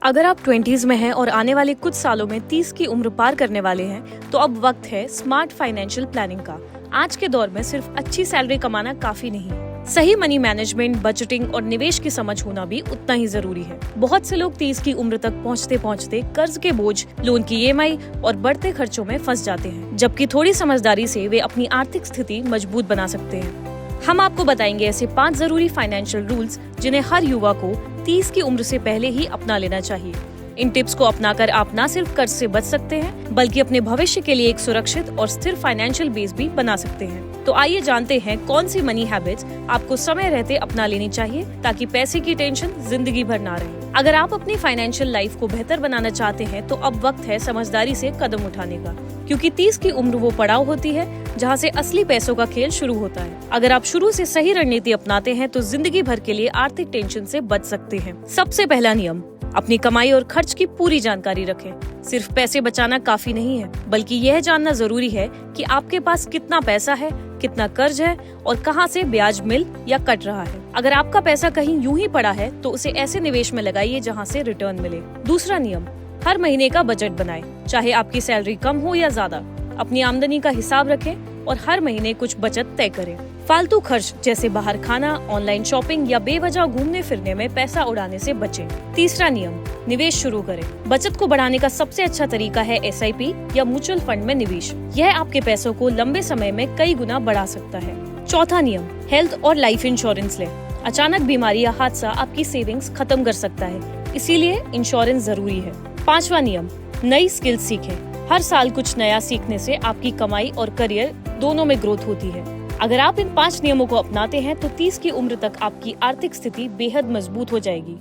अगर आप 20s में हैं और आने वाले कुछ सालों में 30 की उम्र पार करने वाले हैं, तो अब वक्त है स्मार्ट फाइनेंशियल प्लानिंग का। आज के दौर में सिर्फ अच्छी सैलरी कमाना काफी नहीं है। सही मनी मैनेजमेंट, बजटिंग और निवेश की समझ होना भी उतना ही जरूरी है। बहुत से लोग 30 की उम्र तक पहुंचते पहुंचते कर्ज के बोझ, लोन की ईएमआई और बढ़ते खर्चों में फंस जाते हैं, जबकि थोड़ी समझदारी से वे अपनी आर्थिक स्थिति मजबूत बना सकते हैं। हम आपको बताएंगे ऐसे 5 जरूरी फाइनेंशियल रूल्स जिन्हें हर युवा को 30 की उम्र से पहले ही अपना लेना चाहिए। इन टिप्स को अपनाकर आप न सिर्फ कर्ज से बच सकते हैं, बल्कि अपने भविष्य के लिए एक सुरक्षित और स्थिर फाइनेंशियल बेस भी बना सकते हैं। तो आइए जानते हैं कौन सी मनी हैबिट्स आपको समय रहते अपना लेनी चाहिए, ताकि पैसे की टेंशन जिंदगी भर ना रहे। अगर आप अपनी फाइनेंशियल लाइफ को बेहतर बनाना चाहते हैं, तो अब वक्त है समझदारी से कदम उठाने का, क्योंकि 30 की उम्र वो पड़ाव होती है जहाँ से असली पैसों का खेल शुरू होता है। अगर आप शुरू से सही रणनीति अपनाते हैं, तो जिंदगी भर के लिए आर्थिक टेंशन से बच सकते हैं। सबसे पहला नियम, अपनी कमाई और खर्च की पूरी जानकारी रखें। सिर्फ पैसे बचाना काफी नहीं है, बल्कि यह जानना जरूरी है कि आपके पास कितना पैसा है, कितना कर्ज है और कहां से ब्याज मिल या कट रहा है। अगर आपका पैसा कहीं यूं ही पड़ा है, तो उसे ऐसे निवेश में लगाइए जहां से रिटर्न मिले। दूसरा नियम, हर महीने का बजट बनाएं। चाहे आपकी सैलरी कम हो या ज्यादा, अपनी आमदनी का हिसाब रखें और हर महीने कुछ बचत तय करें। फालतू खर्च जैसे बाहर खाना, ऑनलाइन शॉपिंग या बेवजह घूमने फिरने में पैसा उड़ाने से बचें। तीसरा नियम, निवेश शुरू करें। बचत को बढ़ाने का सबसे अच्छा तरीका है SIP या म्यूचुअल फंड में निवेश। यह आपके पैसों को लंबे समय में कई गुना बढ़ा सकता है। चौथा नियम, हेल्थ और लाइफ इंश्योरेंस लें। अचानक बीमारी या हादसा आपकी सेविंग्स खत्म कर सकता है, इसीलिए इंश्योरेंस जरूरी है। पांचवा नियम, नई स्किल्स सीखें। हर साल कुछ नया सीखने से आपकी कमाई और करियर दोनों में ग्रोथ होती है। अगर आप इन 5 नियमों को अपनाते हैं, तो 30 की उम्र तक आपकी आर्थिक स्थिति बेहद मजबूत हो जाएगी।